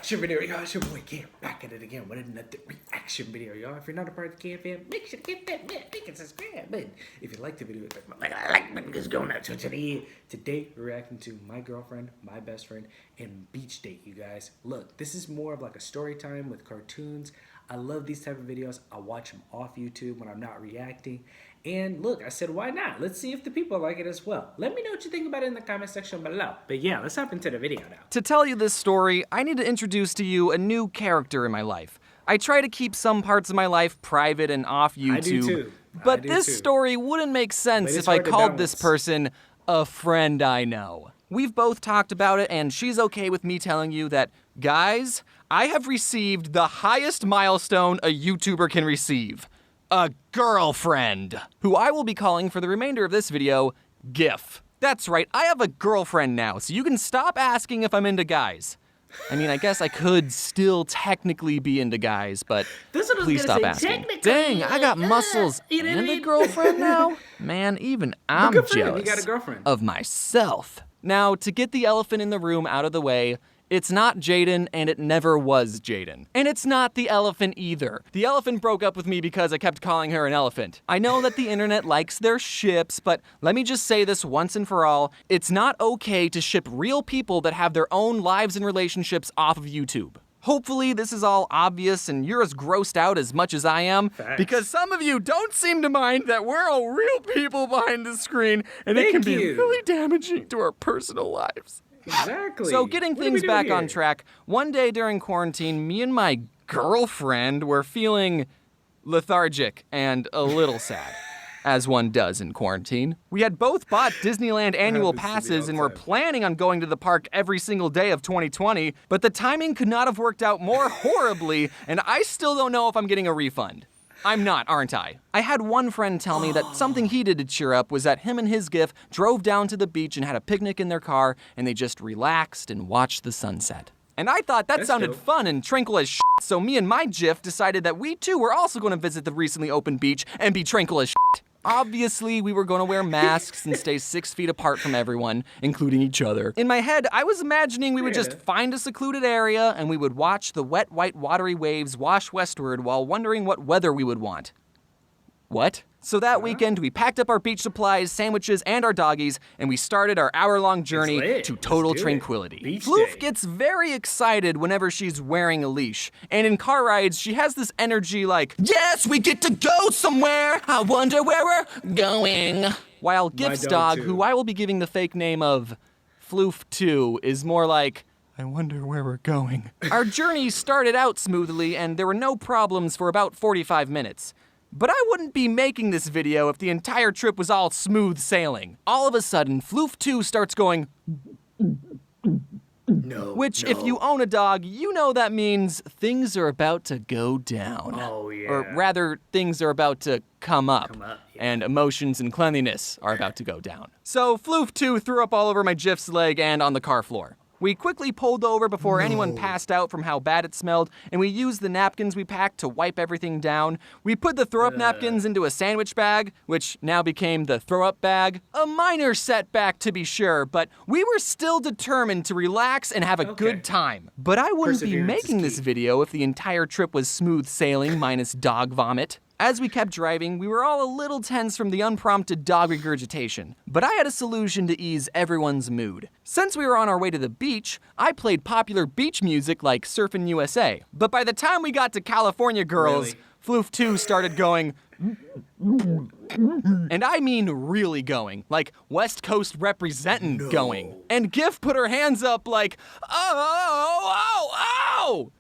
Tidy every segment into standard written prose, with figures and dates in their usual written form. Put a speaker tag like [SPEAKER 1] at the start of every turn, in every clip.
[SPEAKER 1] reaction video, y'all. It's your boy Cam back at it again with another reaction video, y'all. If you're not a part of the Cam fam, make sure to hit that like and subscribe button. If you like the video, click my like button because going out to today. Today, we're reacting to My Girlfriend, My Best Friend, and Beach Date, you guys. Look, this is more of like a story time with cartoons. I love these type of videos. I watch them off YouTube when I'm not reacting. And look, I said, why not? Let's see if the people like it as well. Let me know what you think about it in the comment section below. But yeah, let's hop into the video now.
[SPEAKER 2] To tell you this story, I need to introduce to you a new character in my life. I try to keep some parts of my life private and off YouTube.
[SPEAKER 1] I do too.
[SPEAKER 2] But this story wouldn't make sense if I called this person a friend I know. We've both talked about it, and she's okay with me telling you that, guys, I have received the highest milestone a YouTuber can receive. A girlfriend, who I will be calling for the remainder of this video, GIF. That's right, I have a girlfriend now, so you can stop asking if I'm into guys. I mean, I guess I could still technically be into guys, but please stop asking. Dang, I got muscles and a girlfriend now? Man, even I'm jealous
[SPEAKER 1] you got a girlfriend.
[SPEAKER 2] of myself. Now, to get the elephant in the room out of the way, it's not Jaden, and it never was Jaden. And it's not the elephant either. The elephant broke up with me because I kept calling her an elephant. I know that the internet likes their ships, but let me just say this once and for all. It's not okay to ship real people that have their own lives and relationships off of YouTube. Hopefully this is all obvious and you're as grossed out as much as I am.
[SPEAKER 1] Facts.
[SPEAKER 2] Because some of you don't seem to mind that we're all real people behind the screen, and it can be really damaging to our personal lives.
[SPEAKER 1] Exactly.
[SPEAKER 2] So getting things back on track, one day during quarantine, me and my girlfriend were feeling lethargic and a little sad, as one does in quarantine. We had both bought Disneyland annual passes and were planning on going to the park every single day of 2020, but the timing could not have worked out more horribly, and I still don't know if I'm getting a refund. I'm not, aren't I? I had one friend tell me that something he did to cheer up was that him and his GIF drove down to the beach and had a picnic in their car, and they just relaxed and watched the sunset. And I thought that sounded fun and tranquil as shit, so me and my GIF decided that we too were also going to visit the recently opened beach and be tranquil as shit. Obviously, we were going to wear masks and stay 6 feet apart from everyone, including each other. In my head, I was imagining we would just find a secluded area and we would watch the wet, white, watery waves wash westward while wondering what weather we would want. What? So that weekend, we packed up our beach supplies, sandwiches, and our doggies, and we started our hour-long journey to total tranquility. Floof gets very excited whenever she's wearing a leash, and in car rides, she has this energy like, yes, we get to go somewhere! I wonder where we're going! While GIF's dog, who I will be giving the fake name of Floof2, is more like, I wonder where we're going. Our journey started out smoothly, and there were no problems for about 45 minutes. But I wouldn't be making this video if the entire trip was all smooth sailing. All of a sudden, Floof2 starts going, which if you own a dog, you know that means things are about to go down.
[SPEAKER 1] Oh, yeah.
[SPEAKER 2] Or rather, things are about to come up. And emotions and cleanliness are about to go down. So Floof2 threw up all over my GIF's leg and on the car floor. We quickly pulled over before anyone passed out from how bad it smelled, and we used the napkins we packed to wipe everything down. We put the throw-up napkins into a sandwich bag, which now became the throw-up bag. A minor setback to be sure, but we were still determined to relax and have a good time. But I wouldn't be making this video if the entire trip was smooth sailing minus dog vomit. As we kept driving, we were all a little tense from the unprompted dog regurgitation, but I had a solution to ease everyone's mood. Since we were on our way to the beach, I played popular beach music like Surfin' USA. But by the time we got to California Girls, Floof2 started going, and I mean really going, like West Coast representin' going. And GIF put her hands up like, oh!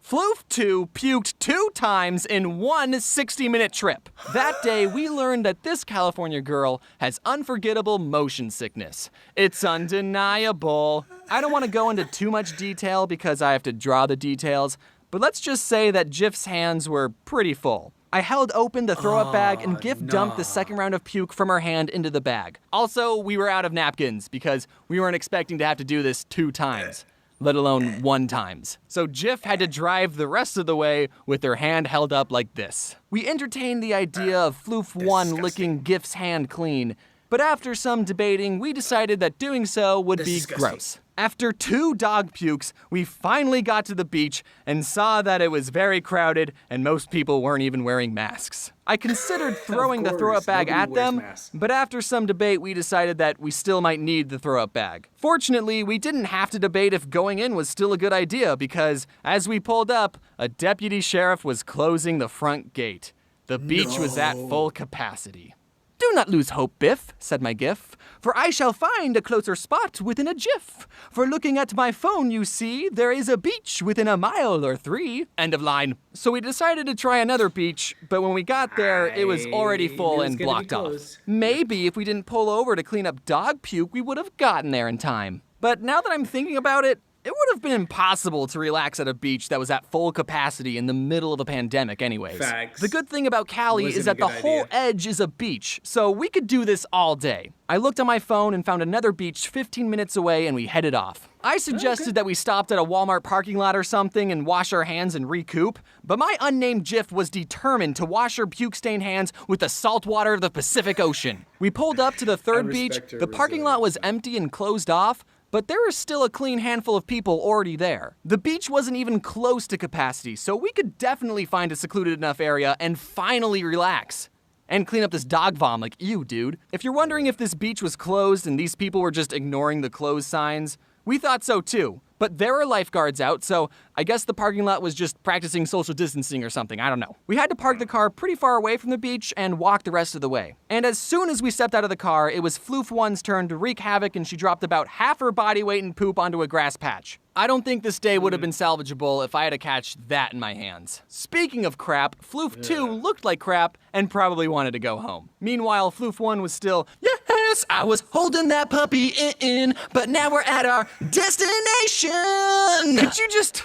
[SPEAKER 2] Floof2 puked 2 times in one 60-minute trip. That day, we learned that this California girl has unforgettable motion sickness. It's undeniable. I don't want to go into too much detail because I have to draw the details, but let's just say that GIF's hands were pretty full. I held open the throw-up bag and GIF dumped the second round of puke from her hand into the bag. Also, we were out of napkins because we weren't expecting to have to do this 2 times, let alone 1 times. So GIF had to drive the rest of the way with her hand held up like this. We entertained the idea of Floof1 licking GIF's hand clean, But after some debating, we decided that doing so would be
[SPEAKER 1] disgusting.
[SPEAKER 2] gross. After 2 dog pukes, we finally got to the beach and saw that it was very crowded and most people weren't even wearing masks. I considered throwing the throw-up bag
[SPEAKER 1] Nobody
[SPEAKER 2] at
[SPEAKER 1] wears
[SPEAKER 2] them,
[SPEAKER 1] masks.
[SPEAKER 2] but after some debate, we decided that we still might need the throw-up bag. Fortunately, we didn't have to debate if going in was still a good idea because, as we pulled up, a deputy sheriff was closing the front gate. The beach was at full capacity. "Do not lose hope, Biff," said my GIF, "for I shall find a closer spot within a jiff. For looking at my phone, you see, there is a beach within a mile or 3. End of line. So we decided to try another beach, but when we got there, it was already full and blocked off. Maybe if we didn't pull over to clean up dog puke, we would have gotten there in time. But now that I'm thinking about it, it would have been impossible to relax at a beach that was at full capacity in the middle of a pandemic anyways.
[SPEAKER 1] Facts.
[SPEAKER 2] The good thing about Cali
[SPEAKER 1] Wasn't
[SPEAKER 2] is
[SPEAKER 1] a
[SPEAKER 2] that the
[SPEAKER 1] good
[SPEAKER 2] whole
[SPEAKER 1] idea.
[SPEAKER 2] edge is a beach, so we could do this all day. I looked on my phone and found another beach 15 minutes away and we headed off. I suggested that we stopped at a Walmart parking lot or something and wash our hands and recoup, but my unnamed GIF was determined to wash her puke-stained hands with the salt water of the Pacific Ocean. We pulled up to the third beach,
[SPEAKER 1] respect her
[SPEAKER 2] the parking lot was empty and closed off, but there was still a clean handful of people already there. The beach wasn't even close to capacity, so we could definitely find a secluded enough area and finally relax. And clean up this dog vom like you, dude. If you're wondering if this beach was closed and these people were just ignoring the closed signs, we thought so too. But there were lifeguards out, so I guess the parking lot was just practicing social distancing or something, I don't know. We had to park the car pretty far away from the beach and walk the rest of the way. And as soon as we stepped out of the car, it was Floof 1's turn to wreak havoc and she dropped about half her body weight in poop onto a grass patch. I don't think this day would have been salvageable if I had to catch that in my hands. Speaking of crap, Floof 2 looked like crap and probably wanted to go home. Meanwhile, Floof 1 was still, "Yes, I was holding that puppy in, but now we're at our destination." Could you just...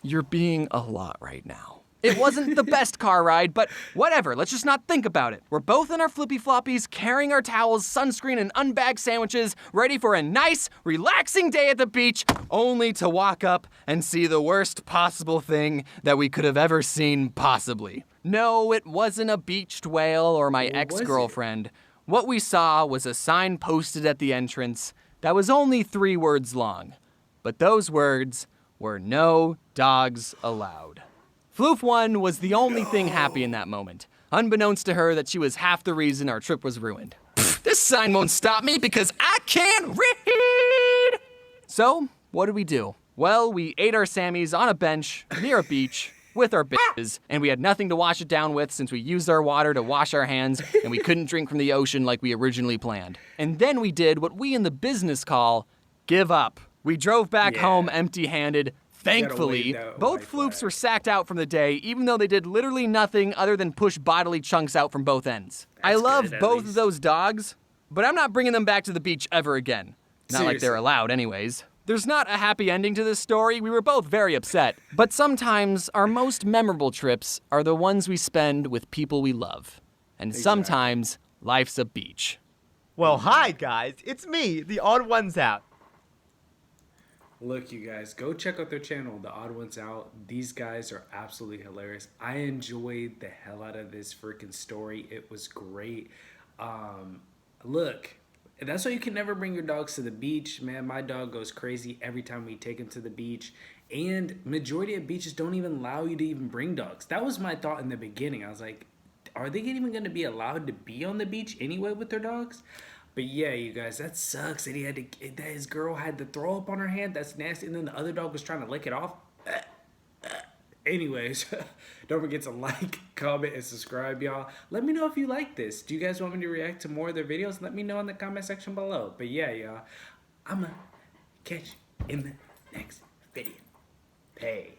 [SPEAKER 2] You're being a lot right now. It wasn't the best car ride, but whatever, let's just not think about it. We're both in our flippy floppies, carrying our towels, sunscreen, and unbagged sandwiches, ready for a nice, relaxing day at the beach, only to walk up and see the worst possible thing that we could have ever seen possibly. No, it wasn't a beached whale or my
[SPEAKER 1] What was it?
[SPEAKER 2] ex-girlfriend. What we saw was a sign posted at the entrance that was only 3 words long. But those words were "No dogs allowed." Floof 1 was the only thing happy in that moment, unbeknownst to her that she was half the reason our trip was ruined. This sign won't stop me because I can't read! So, what did we do? Well, we ate our Sammies on a bench near a beach with our bitches, and we had nothing to wash it down with since we used our water to wash our hands and we couldn't drink from the ocean like we originally planned. And then we did what we in the business call give up. We drove back home empty-handed. Thankfully,
[SPEAKER 1] wave that
[SPEAKER 2] both
[SPEAKER 1] white
[SPEAKER 2] floofs
[SPEAKER 1] flag.
[SPEAKER 2] were sacked out from the day, even though they did literally nothing other than push bodily chunks out from both ends. I
[SPEAKER 1] That's
[SPEAKER 2] love
[SPEAKER 1] good, at
[SPEAKER 2] both of
[SPEAKER 1] least.
[SPEAKER 2] those dogs, but I'm not bringing them back to the beach ever again. Not like they're
[SPEAKER 1] Seriously.
[SPEAKER 2] allowed anyways. There's not a happy ending to this story. We were both very upset. But sometimes our most memorable trips are the ones we spend with people we love. And sometimes life's a beach.
[SPEAKER 3] Well, hi guys, it's me, the Odd Ones Out.
[SPEAKER 1] Look, you guys, go check out their channel, The Odd Ones Out. These guys are absolutely hilarious. I enjoyed the hell out of this freaking story. It was great. Look, that's why you can never bring your dogs to the beach, man. My dog goes crazy every time we take him to the beach. And majority of beaches don't even allow you to even bring dogs. That was my thought in the beginning. I was like, are they even going to be allowed to be on the beach anyway with their dogs? But yeah, you guys, that sucks that that his girl had to throw up on her hand. That's nasty. And then the other dog was trying to lick it off. Anyways, don't forget to like, comment, and subscribe, y'all. Let me know if you like this. Do you guys want me to react to more of their videos? Let me know in the comment section below. But yeah, y'all, I'ma catch you in the next video. Peace.